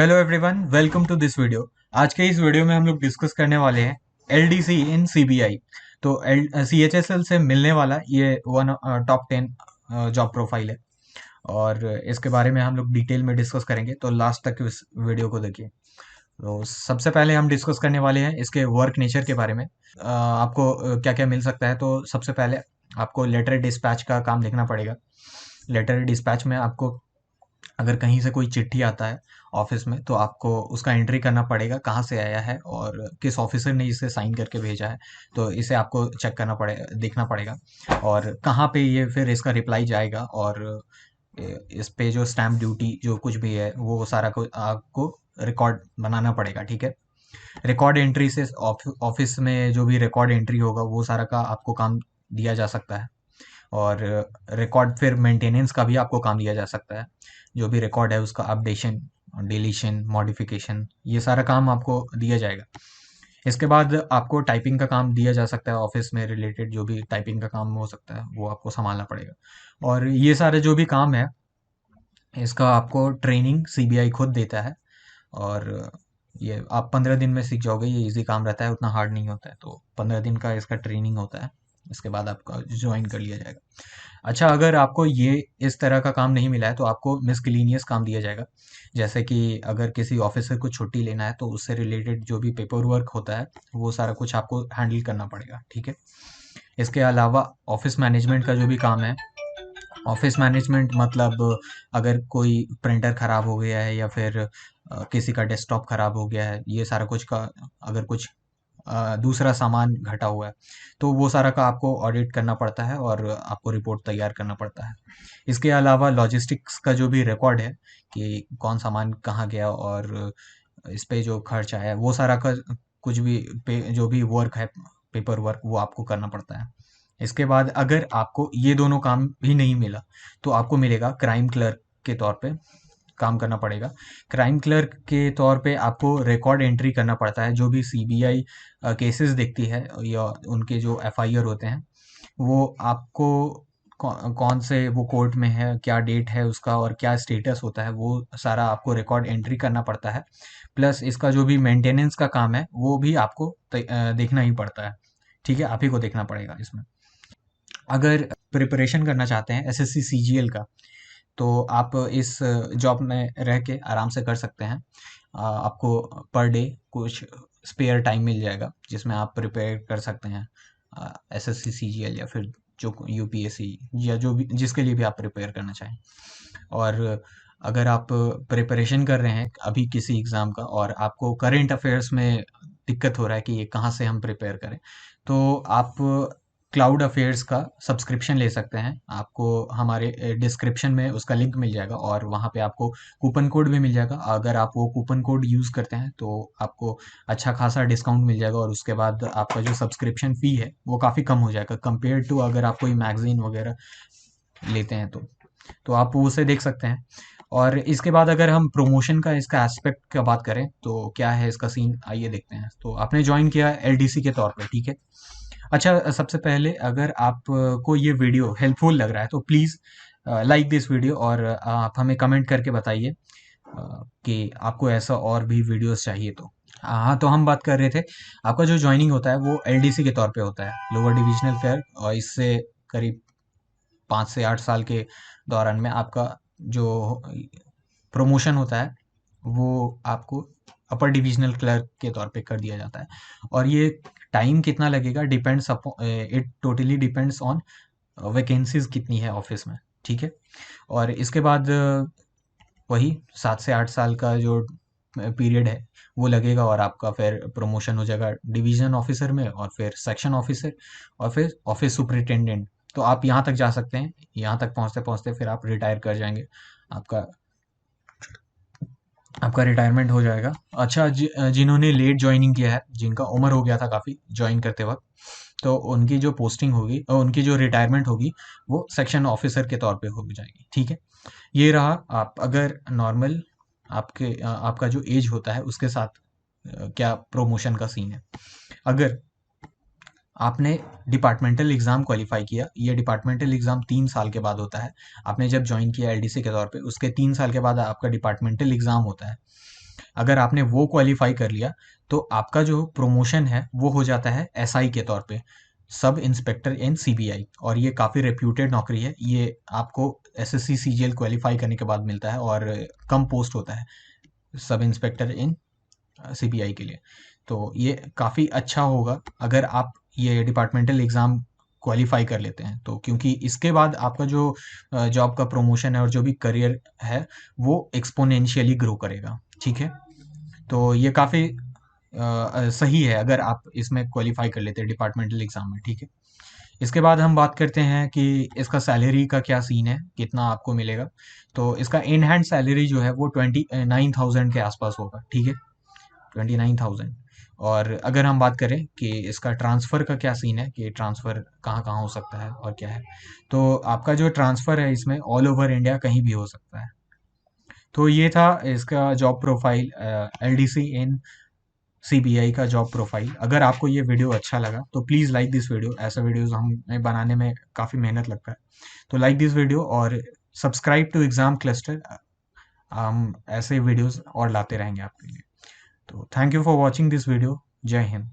Hello everyone, welcome to this video. आज के इस वीडियो में हम लोग डिस्कस करने वाले हैं एलडीसी इन सीबीआई। तो एल सीएचएसएल से मिलने वाला ये वन टॉप 10 जॉब प्रोफाइल है और इसके बारे में हम लोग डिटेल में डिस्कस करेंगे, तो लास्ट तक इस वीडियो को देखिए। तो सबसे पहले हम डिस्कस करने वाले हैं इसके वर्क नेचर के बारे में। आपको क्या क्या मिल सकता है। तो सबसे पहले आपको लेटर डिस्पैच का काम देखना पड़ेगा। लेटर डिस्पैच में आपको अगर कहीं से कोई चिट्ठी आता है ऑफिस में, तो आपको उसका एंट्री करना पड़ेगा, कहाँ से आया है और किस ऑफिसर ने इसे साइन करके भेजा है। तो इसे आपको चेक करना पड़ेगा, देखना पड़ेगा और कहाँ पे ये फिर इसका रिप्लाई जाएगा। और इस पे जो स्टैम्प ड्यूटी जो कुछ भी है वो सारा को आपको रिकॉर्ड बनाना पड़ेगा। ठीक है। रिकॉर्ड एंट्री से ऑफिस में जो भी रिकॉर्ड एंट्री होगा वो सारा का आपको काम दिया जा सकता है। और रिकॉर्ड फिर मेंटेनेंस का भी आपको काम दिया जा सकता है। जो भी रिकॉर्ड है उसका अपडेशन, डिलीशन, मॉडिफिकेशन, ये सारा काम आपको दिया जाएगा। इसके बाद आपको टाइपिंग का काम दिया जा सकता है। ऑफिस में रिलेटेड जो भी टाइपिंग का काम हो सकता है वो आपको संभालना पड़ेगा। और ये सारे जो भी काम है इसका आपको ट्रेनिंग सीबीआई खुद देता है। और ये आप 15 दिन में सीख जाओगे। ये इजी काम रहता है, उतना हार्ड नहीं होता है। तो 15 दिन का इसका ट्रेनिंग होता है। इसके बाद आपका ज्वाइन कर लिया जाएगा। अच्छा, अगर आपको ये इस तरह का काम नहीं मिला है तो आपको मिसक्लेनियस काम दिया जाएगा। जैसे कि अगर किसी ऑफिसर को छुट्टी लेना है तो उससे रिलेटेड जो भी पेपर वर्क होता है वो सारा कुछ आपको हैंडल करना पड़ेगा। ठीक है। इसके अलावा ऑफिस मैनेजमेंट का जो भी काम है, ऑफिस मैनेजमेंट मतलब अगर कोई प्रिंटर खराब हो गया है या फिर किसी का डेस्कटॉप खराब हो गया है, ये सारा कुछ का अगर कुछ दूसरा सामान घटा हुआ है तो वो सारा का आपको ऑडिट करना पड़ता है और आपको रिपोर्ट तैयार करना पड़ता है। इसके अलावा लॉजिस्टिक्स का जो भी रिकॉर्ड है कि कौन सामान कहाँ गया और इस पे जो खर्च आया है वो सारा का कुछ भी जो भी वर्क है, पेपर वर्क, वो आपको करना पड़ता है। इसके बाद अगर आपको ये दोनों काम भी नहीं मिला तो आपको मिलेगा क्राइम क्लर्क के तौर पे काम करना पड़ेगा। क्राइम क्लर्क के तौर पे आपको रिकॉर्ड एंट्री करना पड़ता है। जो भी सीबीआई केसेस देखती है या उनके जो एफआईआर होते हैं वो आपको कौन से वो कोर्ट में है, क्या डेट है उसका और क्या स्टेटस होता है, वो सारा आपको रिकॉर्ड एंट्री करना पड़ता है। प्लस इसका जो भी मेंटेनेंस का काम है वो भी आपको देखना ही पड़ता है। ठीक है, आप ही को देखना पड़ेगा इसमें। अगर प्रिपरेशन करना चाहते हैं एसएससी सीजीएल का तो आप इस जॉब में रह के आराम से कर सकते हैं। आपको पर डे कुछ स्पेयर टाइम मिल जाएगा जिसमें आप प्रिपेयर कर सकते हैं एसएससी सीजीएल या फिर जो यूपीएससी या जो भी जिसके लिए भी आप प्रिपेयर करना चाहें। और अगर आप प्रिपरेशन कर रहे हैं अभी किसी एग्ज़ाम का और आपको करंट अफेयर्स में दिक्कत हो रहा है कि ये कहाँ से हम प्रिपेयर करें, तो आप क्लाउड अफेयर्स का सब्सक्रिप्शन ले सकते हैं। आपको हमारे डिस्क्रिप्शन में उसका लिंक मिल जाएगा और वहाँ पे आपको कूपन कोड भी मिल जाएगा। अगर आप वो कूपन कोड यूज़ करते हैं तो आपको अच्छा खासा डिस्काउंट मिल जाएगा और उसके बाद आपका जो सब्सक्रिप्शन फ़ी है वो काफ़ी कम हो जाएगा कंपेयर टू अगर आप कोई मैगज़ीन वगैरह लेते हैं तो आप वो उसे देख सकते हैं। और इसके बाद अगर हम प्रमोशन का इसका एस्पेक्ट का बात करें तो क्या है इसका सीन, आइए देखते हैं। तो आपने ज्वाइन किया एलडीसी के तौर पे, ठीक है। अच्छा, सबसे पहले अगर आपको ये वीडियो हेल्पफुल लग रहा है तो प्लीज़ लाइक दिस वीडियो और आप हमें कमेंट करके बताइए कि आपको ऐसा और भी वीडियोस चाहिए। तो हाँ, तो हम बात कर रहे थे आपका जो ज्वाइनिंग होता है वो एलडीसी के तौर पे होता है, लोअर डिविजनल क्लर्क। और इससे करीब 5 से 8 साल के दौरान में आपका जो प्रमोशन होता है वो आपको अपर डिविजनल क्लर्क के तौर पे कर दिया जाता है। और ये टाइम कितना लगेगा depends upon, it totally depends on vacancies कितनी है ऑफिस में। ठीक है। और इसके बाद वही 7 से 8 साल का जो पीरियड है वो लगेगा और आपका फिर प्रमोशन हो जाएगा डिवीजन ऑफिसर में और फिर सेक्शन ऑफिसर और फिर ऑफिस सुपरिटेंडेंट। तो आप यहाँ तक जा सकते हैं। यहाँ तक पहुँचते पहुँचते फिर आप रिटायर कर जाएंगे। आपका आपका रिटायरमेंट हो जाएगा। अच्छा, जिन्होंने लेट ज्वाइनिंग किया है, जिनका उम्र हो गया था काफ़ी ज्वाइन करते वक्त, तो उनकी जो पोस्टिंग होगी और उनकी जो रिटायरमेंट होगी वो सेक्शन ऑफिसर के तौर पे हो जाएगी। ठीक है। ये रहा। आप अगर नॉर्मल आपका जो एज होता है उसके साथ क्या प्रमोशन का सीन है। अगर आपने डिपार्टमेंटल एग्ज़ाम क्वालिफाई किया, ये डिपार्टमेंटल एग्ज़ाम 3 साल के बाद होता है। आपने जब ज्वाइन किया एलडीसी के तौर पे उसके 3 साल के बाद आपका डिपार्टमेंटल एग्ज़ाम होता है। अगर आपने वो क्वालिफाई कर लिया तो आपका जो प्रमोशन है वो हो जाता है एसआई के तौर पे, सब इंस्पेक्टर इन सीबीआई। और ये काफ़ी रेप्यूटेड नौकरी है, ये आपको एसएससी सीजीएल क्वालिफाई करने के बाद मिलता है और कम पोस्ट होता है सब इंस्पेक्टर इन सीबीआई के लिए। तो ये काफ़ी अच्छा होगा अगर आप ये डिपार्टमेंटल एग्ज़ाम क्वालिफाई कर लेते हैं तो, क्योंकि इसके बाद आपका जो जॉब का प्रमोशन है और जो भी करियर है वो एक्सपोनेंशियली ग्रो करेगा। ठीक है, तो ये काफ़ी सही है अगर आप इसमें क्वालिफाई कर लेते हैं डिपार्टमेंटल एग्ज़ाम में। ठीक है, इसके बाद हम बात करते हैं कि इसका सैलरी का क्या सीन है, कितना आपको मिलेगा। तो इसका इन हैंड सैलरी जो है वो 29,000 के आसपास होगा। ठीक है, 29,000। और अगर हम बात करें कि इसका ट्रांसफ़र का क्या सीन है, कि ट्रांसफ़र कहाँ कहाँ हो सकता है और क्या है, तो आपका जो ट्रांसफ़र है इसमें ऑल ओवर इंडिया कहीं भी हो सकता है। तो ये था इसका जॉब प्रोफाइल, एलडीसी इन सीबीआई का जॉब प्रोफाइल। अगर आपको ये वीडियो अच्छा लगा तो प्लीज़ लाइक दिस वीडियो, ऐसा वीडियोस हमें बनाने में काफ़ी मेहनत लगता है। तो लाइक दिस वीडियो और सब्सक्राइब टू एग्ज़ाम क्लस्टर, हम ऐसे वीडियोस और लाते रहेंगे आपके लिए। तो thank you for watching this video. जय हिंद।